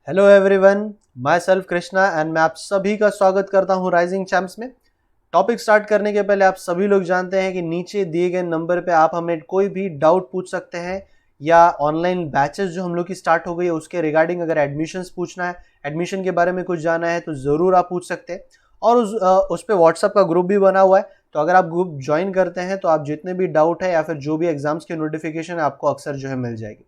Hello everyone, my self Krishna and मैं आप सभी का स्वागत करता हूं राइजिंग चैम्प्स में। टॉपिक स्टार्ट करने के पहले आप सभी लोग जानते हैं कि नीचे दिए गए नंबर पे आप हमें कोई भी डाउट पूछ सकते हैं या ऑनलाइन बैचेस जो हम लोग की स्टार्ट हो गई है उसके रिगार्डिंग अगर एडमिशन्स पूछना है, एडमिशन के बारे में कुछ जानना है तो ज़रूर आप पूछ सकते हैं। और उस पर व्हाट्सएप का ग्रुप भी बना हुआ है, तो अगर आप ग्रुप ज्वाइन करते हैं तो आप जितने भी डाउट है या फिर जो भी एग्जाम्स की नोटिफिकेशन है आपको अक्सर जो है मिल जाएगी।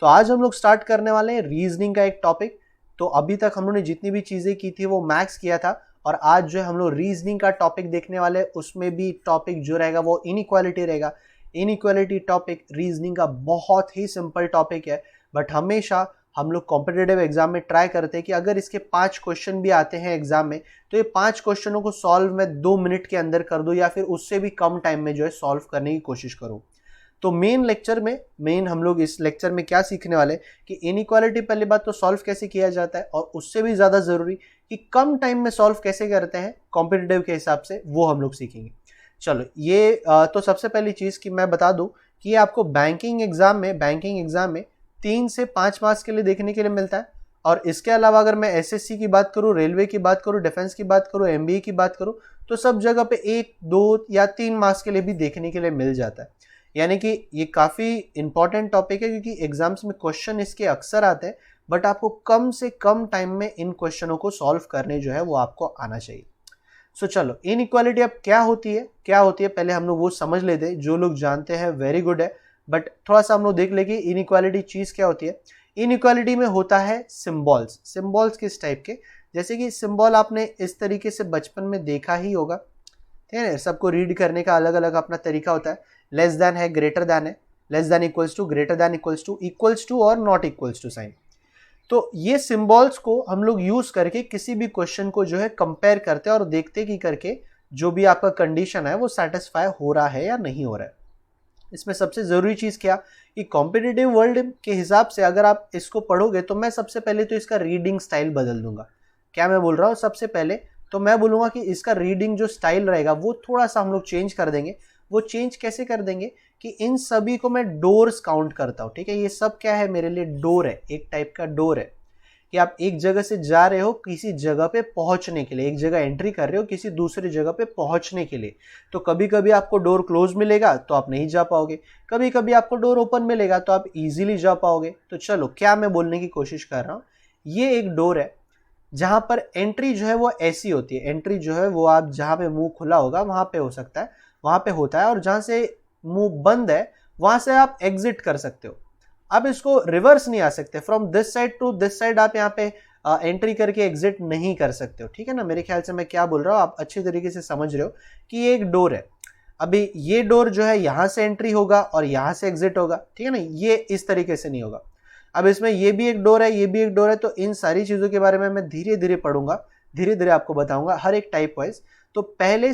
तो आज हम लोग स्टार्ट करने वाले हैं रीजनिंग का एक टॉपिक। तो अभी तक हम लोगों ने जितनी भी चीज़ें की थी वो मैथ्स किया था, और आज जो है हम लोग रीजनिंग का टॉपिक देखने वाले हैं। उसमें भी टॉपिक जो रहेगा वो इनइक्वालिटी रहेगा। इनइक्वालिटी टॉपिक रीजनिंग का बहुत ही सिंपल टॉपिक है, बट हमेशा हम लोग कॉम्पिटिटिव एग्जाम में ट्राई करते हैं कि अगर इसके 5 क्वेश्चन भी आते हैं एग्जाम में तो ये 5 क्वेश्चनों को सॉल्व मैं 2 मिनट के अंदर कर दूं या फिर उससे भी कम टाइम में जो है सॉल्व करने की कोशिश करूं। तो मेन हम लोग इस लेक्चर में क्या सीखने वाले कि इनइक्वालिटी पहली बात तो सॉल्व कैसे किया जाता है, और उससे भी ज़्यादा ज़रूरी कि कम टाइम में सॉल्व कैसे करते हैं कॉम्पिटिटिव के हिसाब से, वो हम लोग सीखेंगे। चलो ये तो सबसे पहली चीज़ कि मैं बता दूं कि ये आपको बैंकिंग एग्जाम में 3 से 5 मार्क्स के लिए देखने के लिए मिलता है। और इसके अलावा अगर मैं एसएससी की बात करूं, रेलवे की बात करूं, डिफेंस की बात करूं, एमबीए की बात करूं, तो सब जगह पे 1, 2 या 3 मार्क्स के लिए भी देखने के लिए मिल जाता है। यानी कि ये काफ़ी इंपॉर्टेंट टॉपिक है क्योंकि एग्जाम्स में क्वेश्चन इसके अक्सर आते हैं, बट आपको कम से कम टाइम में इन क्वेश्चनों को सॉल्व करने जो है वो आपको आना चाहिए। सो चलो इनइक्वालिटी अब क्या होती है पहले हम लोग वो समझ लेते हैं। जो लोग जानते हैं वेरी गुड है, बट थोड़ा सा हम लोग देख लेंगे इनइक्वालिटी चीज़ क्या होती है। इनइक्वालिटी में होता है सिंबल्स किस टाइप के, जैसे कि सिंबल आपने इस तरीके से बचपन में देखा ही होगा, ठीक है। सबको रीड करने का अलग अलग अपना तरीका होता है। लेस देन है, ग्रेटर देन है, less than equals to, greater than equals to और नॉट इक्वल्स टू साइन। तो ये सिंबल्स को हम लोग यूज करके किसी भी क्वेश्चन को जो है कंपेयर करते हैं और देखते कि करके जो भी आपका कंडीशन है वो सेटिस्फाई हो रहा है या नहीं हो रहा है। इसमें सबसे जरूरी चीज क्या कि कॉम्पिटिटिव वर्ल्ड के हिसाब से अगर आप इसको पढ़ोगे तो मैं सबसे पहले तो इसका रीडिंग स्टाइल बदल दूंगा। क्या मैं बोल रहा हूँ, सबसे पहले तो मैं बोलूंगा कि इसका रीडिंग जो स्टाइल रहेगा वो थोड़ा सा हम लोग चेंज कर देंगे। वो चेंज कैसे कर देंगे कि इन सभी को मैं डोर्स काउंट करता हूँ, ठीक है। ये सब क्या है, मेरे लिए डोर है, एक टाइप का डोर है कि आप एक जगह से जा रहे हो किसी जगह पे पहुंचने के लिए, एक जगह एंट्री कर रहे हो किसी दूसरी जगह पे पहुंचने के लिए। तो कभी कभी आपको डोर क्लोज मिलेगा तो आप नहीं जा पाओगे, कभी कभी आपको डोर ओपन मिलेगा तो आप इजीली जा पाओगे। तो चलो क्या मैं बोलने की कोशिश कर रहा हूँ, ये एक डोर है जहां पर एंट्री जो है वो ऐसी होती है। एंट्री जो है वो आप जहां पे मुंह खुला होगा वहां पे हो सकता है, वहां पे होता है, और जहां से मुंह बंद है वहां से आप एग्जिट कर सकते हो। आप इसको रिवर्स नहीं आ सकते, from this side to this side आप यहाँ पे एंट्री करके एग्जिट नहीं कर सकते हो, ठीक है ना। मेरे ख्याल से मैं क्या बोल रहा हूँ आप अच्छी तरीके से समझ रहे हो कि ये एक डोर है। अभी ये डोर जो है यहाँ से एंट्री होगा और यहाँ से एग्जिट होगा, ठीक है ना, ये इस तरीके से नहीं होगा। अब इसमें ये भी एक डोर है, ये भी एक डोर है, तो इन सारी चीज़ों के बारे में मैं धीरे धीरे पढ़ूंगा, धीरे धीरे आपको बताऊंगा हर एक टाइप वाइज। तो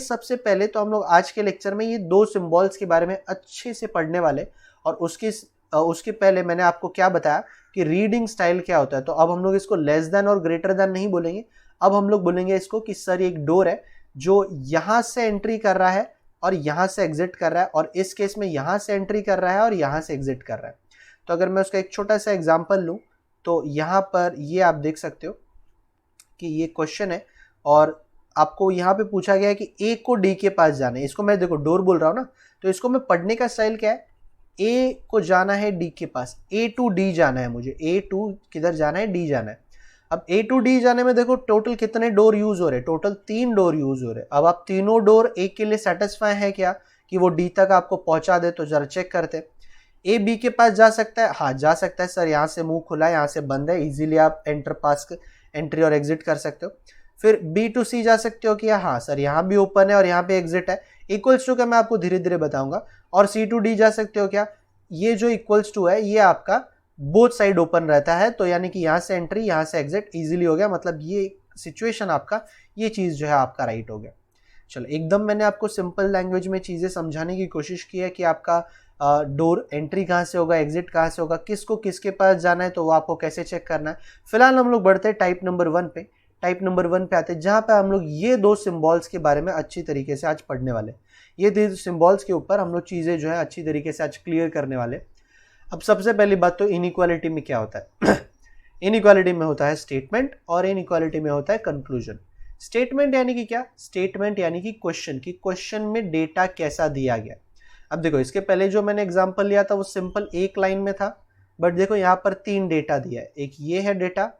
सबसे पहले तो हम लोग आज के लेक्चर में ये 2 सिंबल्स के बारे में अच्छे से पढ़ने वाले। और उसके पहले मैंने आपको क्या बताया कि रीडिंग स्टाइल क्या होता है। तो अब हम लोग इसको लेस देन और ग्रेटर देन नहीं बोलेंगे, अब हम लोग बोलेंगे इसको कि सर एक डोर है जो यहाँ से एंट्री कर रहा है और यहाँ से एग्जिट कर रहा है, और इस केस में यहाँ से एंट्री कर रहा है और यहाँ से एग्जिट कर रहा है। तो अगर मैं उसका एक छोटा सा एग्जाम्पल लूँ तो यहाँ पर ये आप देख सकते हो कि ये क्वेश्चन है और आपको यहाँ पे पूछा गया है कि ए को डी के पास जाना है। इसको मैं देखो डोर बोल रहा हूँ ना, तो इसको मैं पढ़ने का स्टाइल क्या है, ए को जाना है डी के पास, ए टू डी जाना है मुझे, ए टू किधर जाना है, डी जाना है। अब ए टू डी जाने में देखो टोटल कितने डोर यूज हो रहे हैं, टोटल 3 डोर यूज हो रहे हैं। अब आप तीनों डोर ए के लिए सेटिस्फाई है क्या कि वो डी तक आपको पहुंचा दे, तो जरा चेक करते हैं। ए बी के पास जा सकता है, हाँ जा सकता है सर, यहाँ से मुंह खुला है, यहाँ से बंद है, इजीली आप एंट्री और एग्जिट कर सकते हो। फिर बी टू सी जा सकते हो कि हाँ सर यहाँ भी ओपन है और यहाँ पे एग्जिट है, इक्वल्स टू का मैं आपको धीरे धीरे बताऊंगा। और सी टू डी जा सकते हो क्या, ये जो इक्वल्स टू है ये आपका बोथ साइड ओपन रहता है, तो यानी कि यहाँ से एंट्री यहाँ से एग्जिट इजीली हो गया, मतलब ये सिचुएशन आपका, ये चीज़ जो है आपका राइट हो गया। चलो एकदम मैंने आपको सिंपल लैंग्वेज में चीज़ें समझाने की कोशिश की है कि आपका डोर एंट्री कहाँ से होगा, एग्जिट कहाँ से होगा, किसको किसके पास जाना है, तो वो आपको कैसे चेक करना है। फिलहाल हम लोग बढ़ते हैं टाइप नंबर 1 पे। टाइप नंबर 1 पे आते हैं जहाँ पे हम लोग ये 2 सिंबल्स के बारे में अच्छी तरीके से आज पढ़ने वाले। ये 2 सिंबल्स के ऊपर हम लोग चीज़ें जो है अच्छी तरीके से आज क्लियर करने वाले। अब सबसे पहली बात तो इनइक्वालिटी में क्या होता है इनइक्वालिटी में होता है स्टेटमेंट और इनइक्वालिटी में होता है कंक्लूजन। स्टेटमेंट यानी कि क्या? स्टेटमेंट यानी कि क्वेश्चन में डेटा कैसा दिया गया। अब देखो इसके पहले जो मैंने एग्जांपल लिया था वो सिंपल एक लाइन में था, बट देखो यहाँ पर 3 डेटा दिया है। एक ये है डेटा,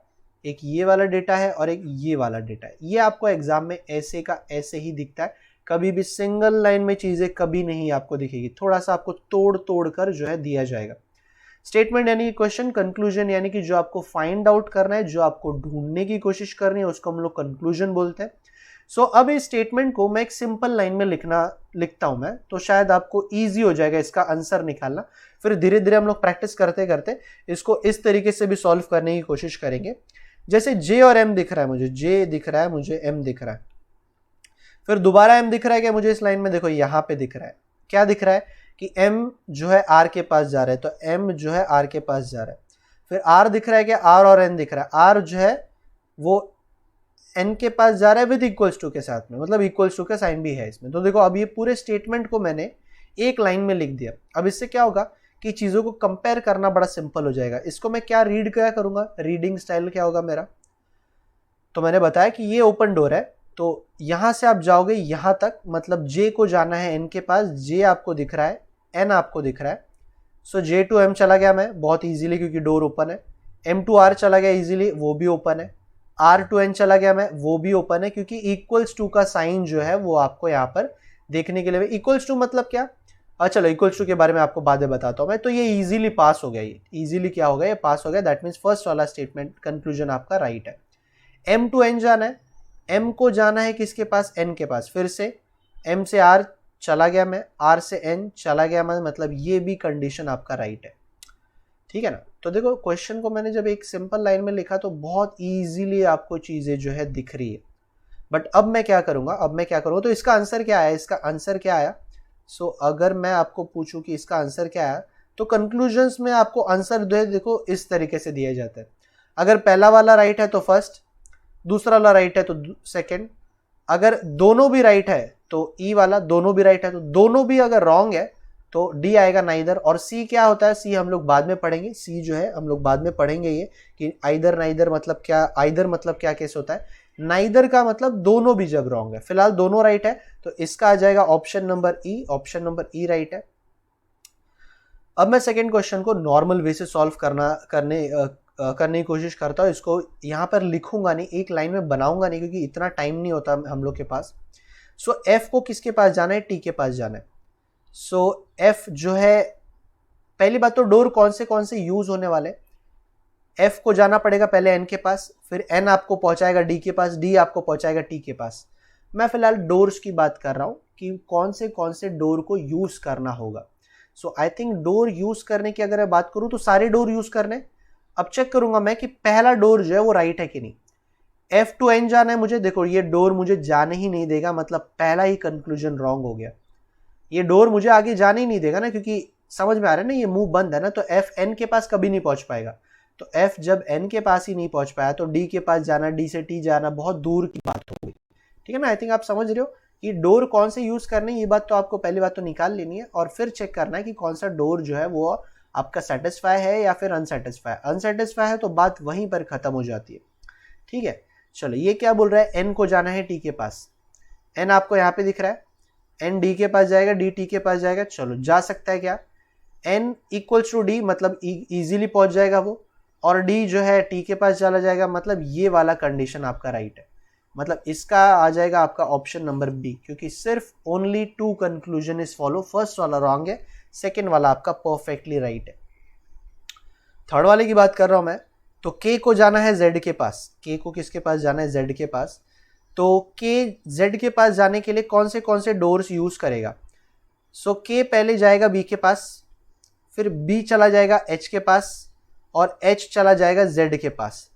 एक ये वाला डेटा है और एक ये वाला डेटा है। ये आपको एग्जाम में ऐसे का ऐसे ही दिखता है, कभी भी सिंगल लाइन में चीजें कभी नहीं आपको दिखेगी, थोड़ा सा आपको तोड़ तोड़ कर जो है दिया जाएगा। स्टेटमेंट यानी कि क्वेश्चन, कंक्लूजन यानी कि जो आपको फाइंड आउट करना है, जो आपको ढूंढने की कोशिश करनी है, उसको हम लोग कंक्लूजन बोलते हैं। सो अब इस स्टेटमेंट को मैं एक सिंपल लाइन में लिखता हूं मैं, तो शायद आपको ईजी हो जाएगा इसका आंसर निकालना। फिर धीरे धीरे हम लोग प्रैक्टिस करते करते इसको इस तरीके से भी सॉल्व करने की कोशिश करेंगे। जैसे जे और एम दिख रहा है मुझे, जे दिख रहा है मुझे, एम दिख रहा है, फिर दोबारा एम दिख रहा है क्या मुझे इस लाइन में? देखो यहाँ पे दिख रहा है, क्या दिख रहा है कि m जो है r के पास जा रहा है, तो m जो है r के पास जा रहा है। फिर r दिख रहा है कि r और n दिख रहा है, r जो है वो n के पास जा रहा है विद इक्वल्स टू के साथ में, मतलब इक्वल्स टू का साइन भी है इसमें। तो देखो अब ये पूरे स्टेटमेंट को मैंने एक लाइन में लिख दिया। अब इससे क्या होगा कि चीजों को कंपेयर करना बड़ा सिंपल हो जाएगा। इसको मैं क्या रीड क्या करूंगा, रीडिंग स्टाइल क्या होगा मेरा? तो मैंने बताया कि ये ओपन डोर है, तो यहां से आप जाओगे यहां तक, मतलब जे को जाना है एन के पास, जे आपको दिख रहा है, एन आपको दिख रहा है। सो जे टू एम चला गया मैं बहुत इजीली क्योंकि डोर ओपन है। एम टू आर चला गया इजीली, वो भी ओपन है। आर टू एन चला गया मैं, वो भी ओपन है क्योंकि इक्वल्स टू का साइन जो है वो आपको यहाँ पर देखने के लिए। इक्वल्स टू मतलब क्या? चलो इक्वल्स टू के बारे में आपको बाद में बताता हूँ मैं। तो ये इजीली पास हो गया, ये इजीली क्या हो गया, ये पास हो गया। दैट मीन्स फर्स्ट वाला स्टेटमेंट कंक्लूजन आपका राइट है। एम टू एन जाना है, m को जाना है किसके पास? n के पास। फिर से m से r चला गया मैं, r से n चला गया मैं, मतलब ये भी कंडीशन आपका राइट है। ठीक है ना? तो देखो क्वेश्चन को मैंने जब एक सिंपल लाइन में लिखा तो बहुत इजीली आपको चीजें जो है दिख रही है। बट अब मैं क्या करूंगा, तो इसका आंसर क्या आया? इसका आंसर क्या आया? सो अगर मैं आपको पूछूं कि इसका आंसर क्या आया, तो कंक्लूजन्स में आपको आंसर देखो इस तरीके से दिया जाता है। अगर पहला वाला राइट है तो फर्स्ट, दूसरा वाला राइट है तो सेकंड, अगर दोनों भी राइट है तो ई वाला, दोनों भी राइट है तो दोनों भी अगर रॉन्ग है तो डी आएगा नाइदर। और सी क्या होता है? सी हम लोग बाद में पढ़ेंगे, सी जो है हम लोग बाद में पढ़ेंगे ये कि आइदर नाइदर मतलब क्या, आइदर मतलब क्या केस होता है। नाइदर का मतलब दोनों भी जब रॉन्ग है। फिलहाल दोनों राइट है तो इसका आ जाएगा ऑप्शन नंबर ई, ऑप्शन नंबर ई राइट है। अब मैं सेकेंड क्वेश्चन को नॉर्मल वे से सॉल्व करने की कोशिश करता हूँ। इसको यहाँ पर लिखूंगा नहीं, एक लाइन में बनाऊंगा नहीं क्योंकि इतना टाइम नहीं होता हम लोग के पास। सो एफ को किसके पास जाना है? टी के पास जाना है। सो एफ जो है, पहली बात तो डोर कौन से यूज होने वाले, एफ को जाना पड़ेगा पहले एन के पास, फिर एन आपको पहुंचाएगा डी के पास, डी आपको पहुंचाएगा टी के पास। मैं फिलहाल डोर्स की बात कर रहा हूं कि कौन से डोर को यूज करना होगा। सो आई थिंक डोर यूज करने की अगर मैं बात करूं तो सारे डोर यूज करने। अब चेक करूंगा मैं कि पहला डोर जो है वो राइट है कि नहीं। एफ टू एन जाना है मुझे, देखो ये डोर मुझे जाने ही नहीं देगा, मतलब पहला ही कंक्लूजन रॉन्ग हो गया। ये डोर मुझे आगे जाने ही नहीं देगा ना, क्योंकि समझ में आ रहा है ना ये मुंह बंद है ना, तो एफ एन के पास कभी नहीं पहुंच पाएगा। तो एफ जब एन के पास ही नहीं पहुंच पाया तो डी के पास जाना, डी से टी जाना बहुत दूर की बात हो गई। ठीक है ना? आई थिंक आप समझ रहे हो कि डोर कौन से यूज करने, ये बात तो आपको पहली बात तो निकाल लेनी है और फिर चेक करना है कि कौन सा डोर जो है वो आपका सेटिस्फाई है या फिर अनसेटिस्फाई। अनसेटिस्फाई है तो बात वहीं पर खत्म हो जाती है। ठीक है, चलो ये क्या बोल रहा है? एन को जाना है टी के पास, एन आपको यहाँ पे दिख रहा है, एन डी के पास जाएगा, डी टी के पास जाएगा। चलो जा सकता है क्या? एन इक्वल्स टू डी, मतलब इजीली पहुंच जाएगा वो, और डी जो है टी के पास चला जाएगा, मतलब ये वाला कंडीशन आपका राइट है। मतलब इसका आ जाएगा आपका ऑप्शन नंबर बी, क्योंकि सिर्फ only 2 conclusion is follow. First वाला रॉन्ग है, सेकेंड वाला आपका परफेक्टली राइट है। थर्ड वाले की बात कर रहा हूं मैं, तो के को जाना है जेड के पास। के को किसके पास जाना है? जेड के पास। तो के जेड के पास जाने के लिए कौन से डोर्स यूज करेगा? सो के पहले जाएगा बी के पास, फिर बी चला जाएगा एच के पास और एच चला जाएगा जेड के पास।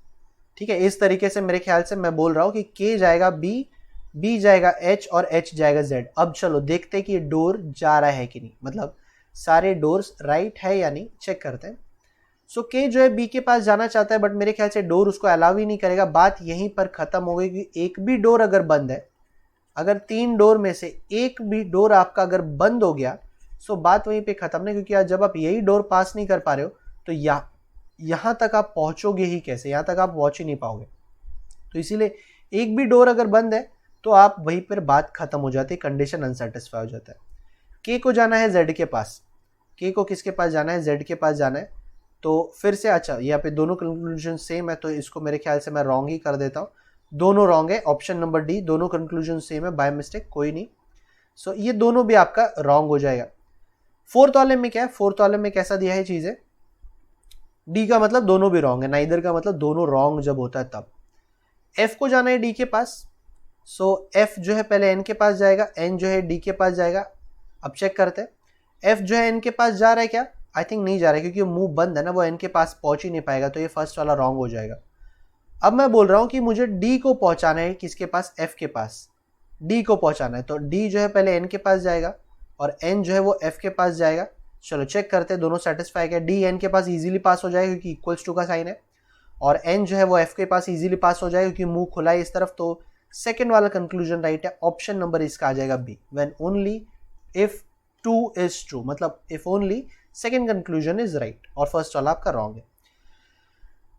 ठीक है, इस तरीके से मेरे ख्याल से मैं बोल रहा हूं कि के जाएगा बी, बी जाएगा एच और एच जाएगा जेड। अब चलो देखते हैं कि ये डोर जा रहा है कि नहीं, मतलब सारे डोर्स राइट है या नहीं, चेक करते हैं। सो के जो है बी के पास जाना चाहता है, बट मेरे ख्याल से डोर उसको अलाउ ही नहीं करेगा। बात यहीं पर खत्म हो गई कि एक भी डोर अगर बंद है, अगर 3 डोर में से एक भी डोर आपका अगर बंद हो गया, सो बात वहीं पे खत्म नहीं, क्योंकि जब आप यही डोर पास नहीं कर पा रहे हो तो यहाँ तक आप पहुँचोगे ही कैसे, यहाँ तक आप पहुँच ही नहीं पाओगे। तो इसीलिए एक भी डोर अगर बंद है तो आप वहीं पर बात खत्म हो जाती है, कंडीशन अनसेटिस्फाई हो जाता है। के को जाना है जेड के पास, के को किसके पास जाना है, जेड के पास जाना है। तो फिर से अच्छा यहाँ पे दोनों कंक्लूजन सेम है, तो इसको मेरे ख्याल से मैं रॉन्ग ही कर देता हूँ। दोनों रॉन्ग है, ऑप्शन नंबर डी, दोनों कंक्लूजन सेम है, बाय मिस्टेक कोई नहीं। सो ये दोनों भी आपका रॉन्ग हो जाएगा। फोर्थ वाले में क्या है, फोर्थ वाले में कैसा दिया है चीजें, डी का मतलब दोनों भी रॉन्ग है, नाइदर का मतलब दोनों रॉन्ग जब होता है तब। एफ को जाना है डी के पास, सो एफ जो है पहले एन के पास जाएगा, एन जो है डी के पास जाएगा। अब चेक करते हैं एफ जो है एन के पास जा रहा है क्या, आई थिंक नहीं जा रहा है, क्योंकि मुंह बंद है ना, वो एन के पास पहुंच ही नहीं पाएगा, तो ये फर्स्ट वाला रॉन्ग हो जाएगा। अब मैं बोल रहा हूं कि मुझे डी को पहुंचाना है, किसके पास, एफ के पास, डी को पहुंचाना है। तो डी जो है पहले एन के पास जाएगा और एन जो है वो एफ के पास जाएगा। चलो चेक करते हैं दोनों सेटिस्फाई है, डी एन के पास इजीली पास हो जाएगा क्योंकि इक्वल्स टू का साइन है, और एन जो है वो एफ के पास इजीली पास हो जाएगा क्योंकि मुंह खुला है इस तरफ। तो सेकेंड वाला कंक्लूजन राइट है, ऑप्शन नंबर इसका आ जाएगा B, when only if two is true, मतलब if only second conclusion is right, और फर्स्ट वाला आपका रॉन्ग है।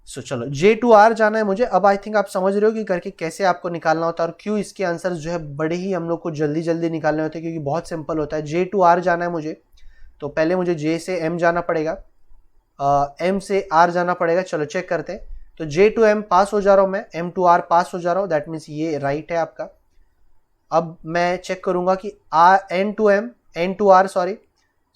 सो चलो J2R जाना है मुझे। अब आई थिंक आप समझ रहे हो कि करके कैसे आपको निकालना होता है और क्यों इसके आंसर जो है बड़े ही हम लोग को जल्दी जल्दी निकालने होते हैं, क्योंकि बहुत सिंपल होता है। J2R जाना है मुझे, तो पहले मुझे J से M जाना पड़ेगा, M से R जाना पड़ेगा। चलो चेक करते हैं, तो J to M पास हो जा रहा हूँ मैं, M to R पास हो जा रहा हूँ, दैट मीन्स ये राइट है आपका। अब मैं चेक करूंगा कि N to R sorry,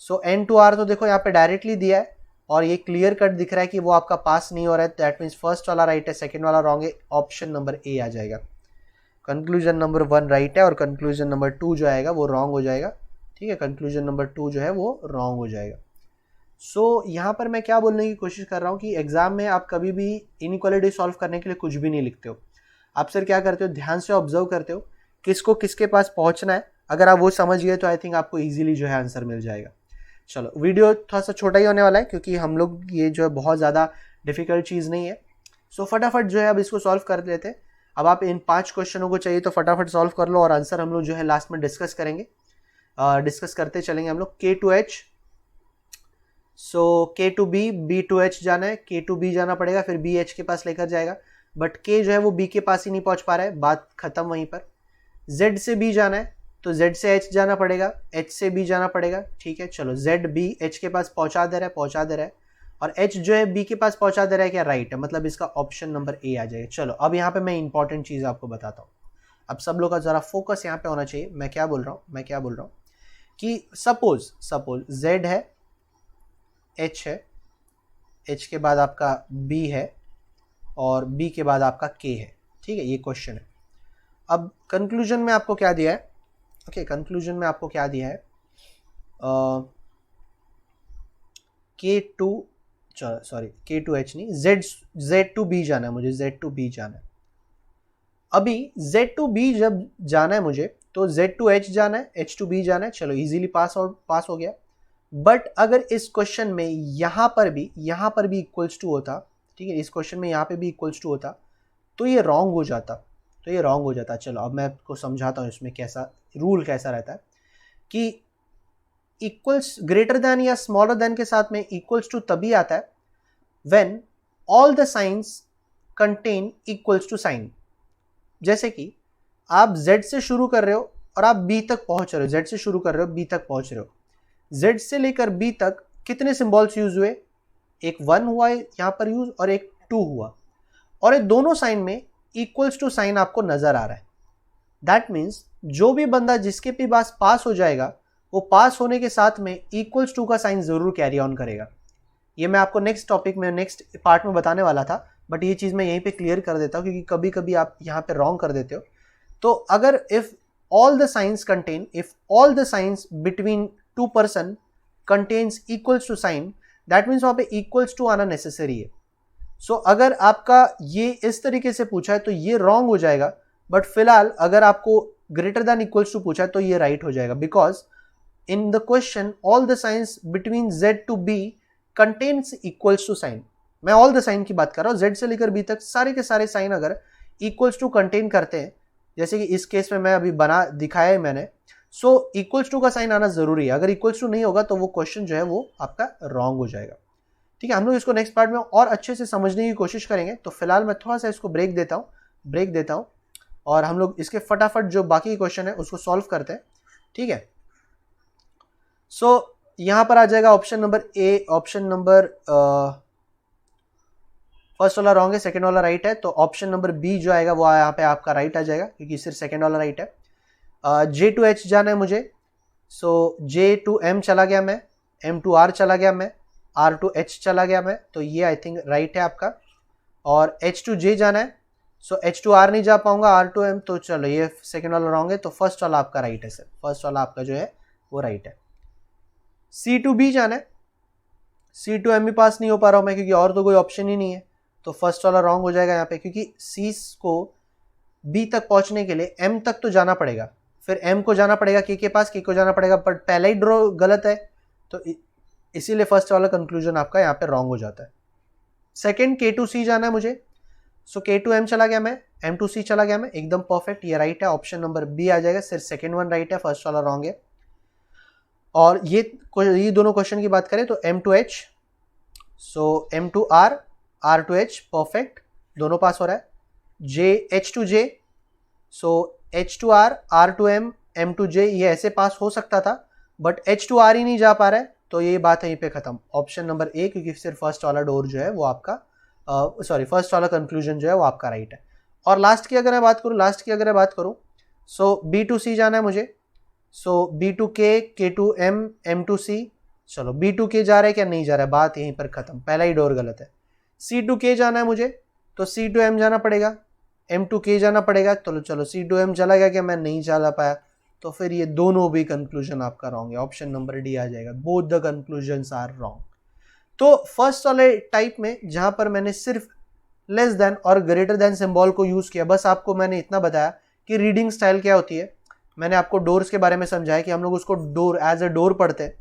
so N to R तो देखो यहाँ पे डायरेक्टली दिया है और ये क्लियर कट दिख रहा है कि वो आपका पास नहीं हो रहा है, दैट मीन्स फर्स्ट वाला राइट है, सेकंड वाला रॉन्ग है, ऑप्शन नंबर ए आ जाएगा। कंक्लूजन नंबर 1 राइट है और कंक्लूजन नंबर 2 जो आएगा वो रॉन्ग हो जाएगा। ठीक है, कंक्लूजन नंबर 2 जो है वो रॉन्ग हो जाएगा। सो यहाँ पर मैं क्या बोलने की कोशिश कर रहा हूँ कि एग्जाम में आप कभी भी इनइक्वालिटी सॉल्व करने के लिए कुछ भी नहीं लिखते हो, आप सर क्या करते हो, ध्यान से ऑब्जर्व करते हो किसको किसके पास पहुँचना है। अगर आप वो समझ गए तो आई थिंक आपको ईजिली जो है आंसर मिल जाएगा। चलो वीडियो थोड़ा सा छोटा ही होने वाला है क्योंकि हम लोग ये जो है बहुत ज़्यादा डिफिकल्ट चीज़ नहीं है। सो फटाफट जो है अब इसको सॉल्व कर लेते हैं। अब आप इन 5 क्वेश्चनों को चाहिए तो फटाफट सॉल्व कर लो और आंसर हम लोग जो है लास्ट में डिस्कस करेंगे, डिस्कस करते चलेंगे हम लोग। K to H, so K to B, B to H जाना है, K to B जाना पड़ेगा, फिर B H के पास लेकर जाएगा, बट K जो है वो B के पास ही नहीं पहुंच पा रहा है, बात खत्म वहीं पर। Z से B जाना है तो Z से H जाना पड़ेगा, H से B जाना पड़ेगा। ठीक है, चलो Z B H के पास पहुंचा दे रहा है, और H जो है B के पास पहुंचा दे रहा है, क्या राइट है, मतलब इसका ऑप्शन नंबर ए आ जाएगा। चलो अब यहाँ पे मैं इंपॉर्टेंट चीज़ आपको बताता हूँ, अब सब लोग का ज़रा फोकस यहाँ पे होना चाहिए। मैं क्या बोल रहा हूँ कि सपोज Z है, H है, H के बाद आपका B है और B के बाद आपका K है। ठीक है, ये क्वेश्चन है। अब कंक्लूजन में आपको क्या दिया है, कंक्लूजन में आपको क्या दिया है, K to H नहीं, Z to B जाना है मुझे, Z to B जाना है। अभी Z to B जब जाना है मुझे तो Z to H जाना है, H to B जाना है। चलो इजीली पास हो गया। बट अगर इस क्वेश्चन में यहाँ पर भी इक्वल्स टू होता, ठीक है, इस क्वेश्चन में यहाँ पे भी इक्वल्स टू होता तो ये रॉन्ग हो जाता। चलो अब मैं आपको समझाता हूँ इसमें कैसा रूल कैसा रहता है कि इक्वल्स ग्रेटर देन या स्मॉलर देन के साथ में इक्वल्स टू तभी आता है when all the signs contain equals to sign. जैसे कि आप Z से शुरू कर रहे हो और आप B तक पहुंच रहे हो, Z से शुरू कर रहे हो B तक पहुंच रहे हो, Z से लेकर B तक कितने सिंबल्स यूज हुए, एक 1 हुआ है यहाँ पर यूज और एक 2 हुआ, और ये दोनों साइन में इक्वल्स टू साइन आपको नजर आ रहा है। दैट मीन्स जो भी बंदा जिसके भी पास हो जाएगा वो पास होने के साथ में इक्वल्स टू का साइन जरूर कैरी ऑन करेगा। ये मैं आपको नेक्स्ट टॉपिक में नेक्स्ट पार्ट में बताने वाला था, बट ये चीज़ मैं यहीं पे क्लियर कर देता हूँ क्योंकि कभी कभी आप यहाँ पे रॉन्ग कर देते हो। तो अगर if all the signs between 2 person contains equals to sign, that means वहाँ पे इक्वल्स टू आना नेसेसरी है। सो अगर आपका ये इस तरीके से पूछा है तो ये रॉन्ग हो जाएगा, बट फिलहाल अगर आपको ग्रेटर देन इक्वल्स टू पूछा है तो ये राइट हो जाएगा, because in the question all the signs between Z to B contains equals to sign. मैं ऑल द साइन की बात कर रहा हूँ, Z से लेकर B तक सारे के सारे साइन अगर इक्वल्स टू कंटेन करते हैं, जैसे कि इस केस में मैं अभी बना दिखाया है मैंने, सो इक्वल्स टू का साइन आना जरूरी है। अगर इक्वल्स टू नहीं होगा तो वो क्वेश्चन जो है वो आपका रॉन्ग हो जाएगा। ठीक है, हम लोग इसको नेक्स्ट पार्ट में और अच्छे से समझने की कोशिश करेंगे। तो फिलहाल मैं थोड़ा सा इसको ब्रेक देता हूँ और हम लोग इसके फटाफट जो बाकी क्वेश्चन है उसको सॉल्व करते हैं। ठीक है, सो यहां पर आ जाएगा option number A, option number first वाला रॉन्ग है, सेकंड वाला राइट है, तो ऑप्शन नंबर बी जो आएगा वो यहाँ पे आपका राइट आ जाएगा क्योंकि सिर्फ सेकंड वाला राइट है। जे टू एच जाना है मुझे, सो जे टू एम चला गया मैं, एम टू आर चला गया मैं, आर टू एच चला गया मैं, तो ये आई थिंक राइट है आपका। और एच टू जे जाना है, सो एच टू आर नहीं जा पाऊंगा, आर टू एम, तो चलो ये सेकंड वाला रॉन्ग है, तो फर्स्ट वाला आपका राइट है सर, फर्स्ट वाला आपका जो है वो राइट है। सी टू बी जाना है, सी टू एम भी पास नहीं हो पा रहा हूं मैं क्योंकि और तो कोई ऑप्शन ही नहीं है, तो फर्स्ट वाला रॉन्ग हो जाएगा यहाँ पे क्योंकि सी को बी तक पहुंचने के लिए एम तक तो जाना पड़ेगा, फिर एम को जाना पड़ेगा के पास, के को जाना पड़ेगा, बट पहला ही ड्रॉ गलत है, तो इसीलिए फर्स्ट वाला कंक्लूजन आपका यहाँ पे रॉन्ग हो जाता है। सेकंड के टू सी जाना है मुझे, सो के टू एम चला गया मैं, एम टू सी चला गया मैं, एकदम परफेक्ट, ये राइट है, ऑप्शन नंबर बी आ जाएगा, सिर्फ सेकंड वन राइट है, फर्स्ट वाला रॉन्ग है। और ये दोनों क्वेश्चन की बात करें तो M to H, so M to R, R to H, perfect, दोनों पास हो रहा है। J H to J, so H to R to M, M to J, ये ऐसे पास हो सकता था बट एच टू आर ही नहीं जा पा रहा है, तो ये बात है यहीं पे खत्म, ऑप्शन नंबर ए, क्योंकि सिर्फ फर्स्ट वाला डोर जो है वो आपका फर्स्ट वाला कंक्लूजन जो है वो आपका राइट है। और लास्ट की अगर मैं बात करूं सो बी टू सी जाना है मुझे, सो बी टू के टू एम, एम टू सी, चलो बी टू के जा रहा है क्या, नहीं जा रहा है, बात यहीं पर खत्म, पहला ही डोर गलत है। सी टू के जाना है मुझे, तो सी टू एम जाना पड़ेगा, एम टू के जाना पड़ेगा, तो चलो सी टू एम चला गया क्या, मैं नहीं चला पाया, तो फिर ये दोनों भी कंक्लूजन आपका रॉन्ग है, ऑप्शन नंबर डी आ जाएगा, both the conclusions are wrong. तो फर्स्ट वाले टाइप में जहां पर मैंने सिर्फ लेस देन और ग्रेटर देन सिंबल को यूज किया, बस आपको मैंने इतना बताया कि रीडिंग स्टाइल क्या होती है, मैंने आपको डोर्स के बारे में समझाया कि हम लोग उसको डोर एज अ डोर पढ़ते हैं,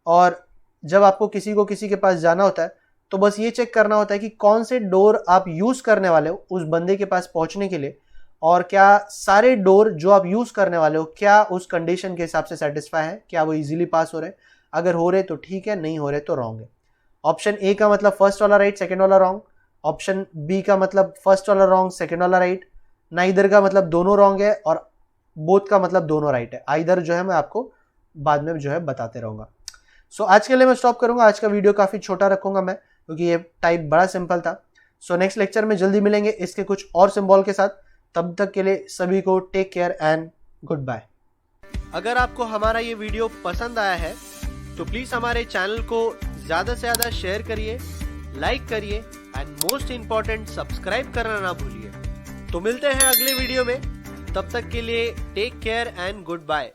और जब आपको किसी के पास जाना होता है तो बस ये चेक करना होता है कि कौन से डोर आप यूज करने वाले हो उस बंदे के पास पहुंचने के लिए, और क्या सारे डोर जो आप यूज करने वाले हो क्या उस कंडीशन के हिसाब से सेटिस्फाई है, क्या वो इजीली पास हो रहे हैं, अगर हो रहे तो ठीक है, नहीं हो रहे तो रॉन्ग है। ऑप्शन ए का मतलब फर्स्ट वाला राइट, सेकंड वाला रॉन्ग, ऑप्शन बी का मतलब फर्स्ट वाला रॉन्ग, सेकंड वाला राइट, नाइदर का मतलब दोनों रॉन्ग है, और बोथ का मतलब दोनों राइट है, आइदर जो है मैं आपको बाद में जो है बताते रहूंगा। सो आज के लिए मैं स्टॉप करूंगा, आज का वीडियो काफी छोटा रखूंगा मैं क्योंकि ये टाइप बड़ा सिंपल था। सो नेक्स्ट लेक्चर में जल्दी मिलेंगे इसके कुछ और सिंबल के साथ, तब तक के लिए सभी को take care and goodbye. अगर आपको हमारा ये वीडियो पसंद आया है तो प्लीज हमारे चैनल को ज्यादा से ज्यादा शेयर करिए, लाइक करिए एंड मोस्ट इंपॉर्टेंट सब्सक्राइब करना ना भूलिए। तो मिलते हैं अगले वीडियो में, तब तक के लिए take care and good bye.